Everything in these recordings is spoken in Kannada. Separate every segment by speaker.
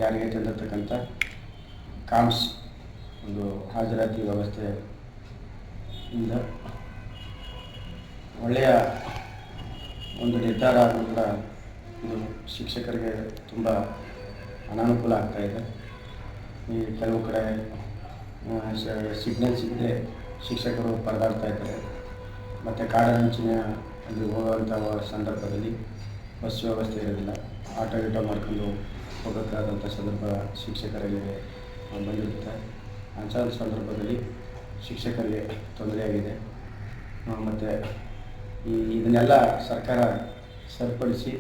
Speaker 1: ಜಾರಿಗೆ ತಂದಿರತಕ್ಕಂಥ ಕಾಮ್ಸ್ ಒಂದು ಹಾಜರಾತಿ ವ್ಯವಸ್ಥೆಯಿಂದ ಒಳ್ಳೆಯ ಒಂದು ನಿರ್ಧಾರ ಆದರೂ ಕೂಡ ಇದು ಶಿಕ್ಷಕರಿಗೆ ತುಂಬ ಅನಾನುಕೂಲ ಆಗ್ತಾಯಿದೆ. ಈ ಕೆಲವು ಕಡೆ ಸಿಗ್ನಲ್ ಸಿಗದೆ ಶಿಕ್ಷಕರು ಪರದಾಡ್ತಾ ಇದ್ದಾರೆ. ಮತ್ತು ಕಾಡಿನಂಚಿನ ಅಲ್ಲಿ ಹೋಗುವಂಥ ಸಂದರ್ಭದಲ್ಲಿ ಬಸ್ ವ್ಯವಸ್ಥೆ ಇರೋದಿಲ್ಲ. ಆಟೋ ಗೀಟೋ ಮಾಡ್ಕೊಂಡು ಹೋಗೋಕ್ಕಾದಂಥ ಸಂದರ್ಭ ಶಿಕ್ಷಕರಿಗೆ ಬಂದಿರುತ್ತೆ. ಅಂಥ ಸಂದರ್ಭದಲ್ಲಿ ಶಿಕ್ಷಕರಿಗೆ ತೊಂದರೆಯಾಗಿದೆ. ಮತ್ತು ಇದನ್ನೆಲ್ಲ ಸರ್ಕಾರ ಸರಿಪಡಿಸಿ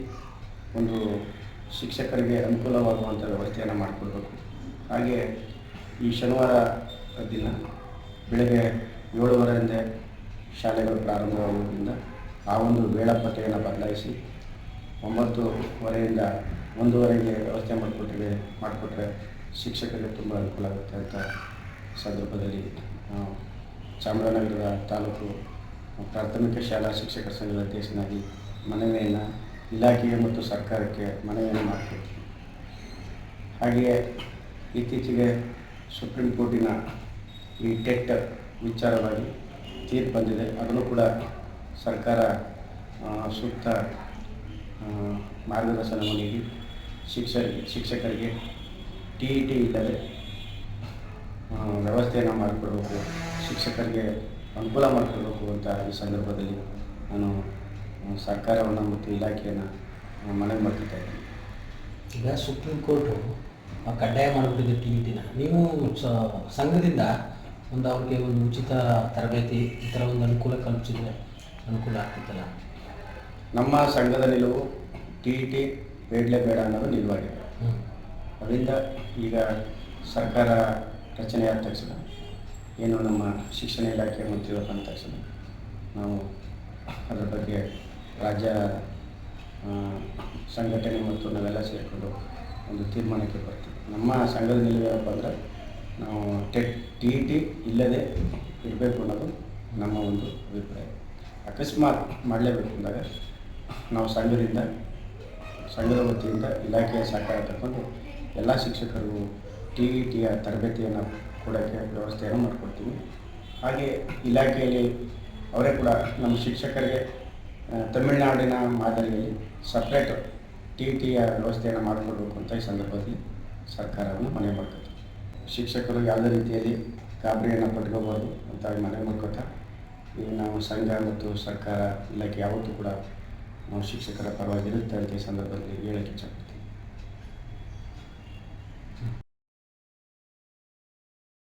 Speaker 1: ಒಂದು ಶಿಕ್ಷಕರಿಗೆ ಅನುಕೂಲವಾಗುವಂಥ ವ್ಯವಸ್ಥೆಯನ್ನು ಮಾಡಿಕೊಡ್ಬೇಕು. ಹಾಗೆ ಈ ಶನಿವಾರ ದಿನ ಬೆಳಗ್ಗೆ 7:30ರಿಂದ ಶಾಲೆಗಳು ಪ್ರಾರಂಭವಾಗುವುದರಿಂದ ಆ ಒಂದು ವೇಳಾಪಟ್ಟಿಯನ್ನು ಬದಲಾಯಿಸಿ 9:30ರಿಂದ 1:00ಗೆ ವ್ಯವಸ್ಥೆ ಮಾಡಿಕೊಟ್ರೆ ಶಿಕ್ಷಕರಿಗೆ ತುಂಬ ಅನುಕೂಲ ಆಗುತ್ತೆ ಅಂತ ಸಂದರ್ಭದಲ್ಲಿ ಚಾಮರಾಜನಗರದ ತಾಲೂಕು ಪ್ರಾಥಮಿಕ ಶಾಲಾ ಶಿಕ್ಷಕರ ಸಂಘದ ಅಧ್ಯಕ್ಷನಾಗಿ ಮನವಿಯನ್ನು ಇಲಾಖೆಗೆ ಮತ್ತು ಸರ್ಕಾರಕ್ಕೆ ಮನವಿಯನ್ನು ಮಾಡ್ತೀವಿ. ಹಾಗೆಯೇ ಇತ್ತೀಚೆಗೆ ಸುಪ್ರೀಂ ಕೋರ್ಟಿನ ಈ ಟೆಟ್ ವಿಚಾರವಾಗಿ ತೀರ್ಪು ಬಂದಿದೆ. ಅದನ್ನು ಕೂಡ ಸರ್ಕಾರ ಸೂಕ್ತ ಮಾರ್ಗದರ್ಶನವನ್ನು ನೀಡಿ ಶಿಕ್ಷಕರಿಗೆ TET ಇಲ್ಲದೆ ವ್ಯವಸ್ಥೆಯನ್ನು ಮಾಡಿಕೊಡಬೇಕು, ಶಿಕ್ಷಕರಿಗೆ ಅನುಕೂಲ ಮಾಡಿಕೊಡಬೇಕು ಅಂತ ಈ ಸಂದರ್ಭದಲ್ಲಿ ನಾನು ಸರ್ಕಾರವನ್ನು ಮತ್ತು ಇಲಾಖೆಯನ್ನು ಮನವಿ ಮಾಡ್ತಾ ಇದ್ದೀನಿ.
Speaker 2: ಈಗ ಸುಪ್ರೀಂ ಕೋರ್ಟು ಕಡ್ಡಾಯ ಮಾಡಿಬಿಟ್ಟಿದೆ TETನ. ನೀವು ಸಂಘದಿಂದ ಅವ್ರಿಗೆ ಒಂದು ಉಚಿತ ತರಬೇತಿ ಈ ಥರ ಒಂದು ಅನುಕೂಲ ಕಲ್ಪಿಸಿದರೆ ಅನುಕೂಲ ಆಗ್ತಿತ್ತಲ್ಲ?
Speaker 1: ನಮ್ಮ ಸಂಘದ ನಿಲುವು TET ಬೇಡ ಅನ್ನೋದು ನಿಲುವಾಗಿದೆ. ಅದರಿಂದ ಈಗ ಸರ್ಕಾರ ರಚನೆಯಾದ ತಕ್ಷಣ ಏನು ನಮ್ಮ ಶಿಕ್ಷಣ ಇಲಾಖೆ ಮಂತ್ರಿಗಳು ಬಂದ ತಕ್ಷಣ ನಾವು ಅದರ ಬಗ್ಗೆ ರಾಜ್ಯ ಸಂಘಟನೆ ಮತ್ತು ನಾವೆಲ್ಲ ಸೇರಿಕೊಂಡು ಒಂದು ತೀರ್ಮಾನಕ್ಕೆ ಬರ್ತೀವಿ. ನಮ್ಮ ಸಂಘದ ನಿಲುವೇನಪ್ಪ ಅಂದರೆ ನಾವು TET ಇಲ್ಲದೆ ಇರಬೇಕು ಅನ್ನೋದು ನಮ್ಮ ಒಂದು ಅಭಿಪ್ರಾಯ. ಅಕಸ್ಮಾತ್ ಮಾಡಲೇಬೇಕು ಅಂದಾಗ ನಾವು ಸಂಘದ ವತಿಯಿಂದ ಇಲಾಖೆಯ ಸಹಕಾರ ತಗೊಂಡು ಎಲ್ಲ ಶಿಕ್ಷಕರು TETಯ ತರಬೇತಿಯನ್ನು ಕೊಡೋಕ್ಕೆ ವ್ಯವಸ್ಥೆಯನ್ನು ಮಾಡಿಕೊಡ್ತೀವಿ. ಹಾಗೆ ಇಲಾಖೆಯಲ್ಲಿ ಅವರೇ ಕೂಡ ನಮ್ಮ ಶಿಕ್ಷಕರಿಗೆ ತಮಿಳುನಾಡಿನ ಮಾದರಿಯಲ್ಲಿ ಸಪ್ರೇಟ್ TETಯ ವ್ಯವಸ್ಥೆಯನ್ನು ಮಾಡಿಕೊಡ್ಬೇಕು ಅಂತ ಈ ಸಂದರ್ಭದಲ್ಲಿ ಸರ್ಕಾರವನ್ನು ಮನವಿ ಮಾಡ್ಕೊತೀವಿ. ಶಿಕ್ಷಕರು ಯಾವುದೇ ರೀತಿಯಲ್ಲಿ ಗಾಬರಿಯನ್ನು ಪಟ್ಕೋಬಾರ್ದು ಅಂತ ಮನವಿ ಮಾಡ್ಕೋತಾ ಈಗ ನಾವು ಸಂಘ ಮತ್ತು ಸರ್ಕಾರ ಇಲಾಖೆ ಯಾವತ್ತೂ ಕೂಡ ನಾವು ಶಿಕ್ಷಕರ ಪರವಾಗಿರುತ್ತೆ ಅಂತ ಈ ಸಂದರ್ಭದಲ್ಲಿ ಹೇಳಕ್ಕೆ ಇಷ್ಟಪಡ್ತೀವಿ.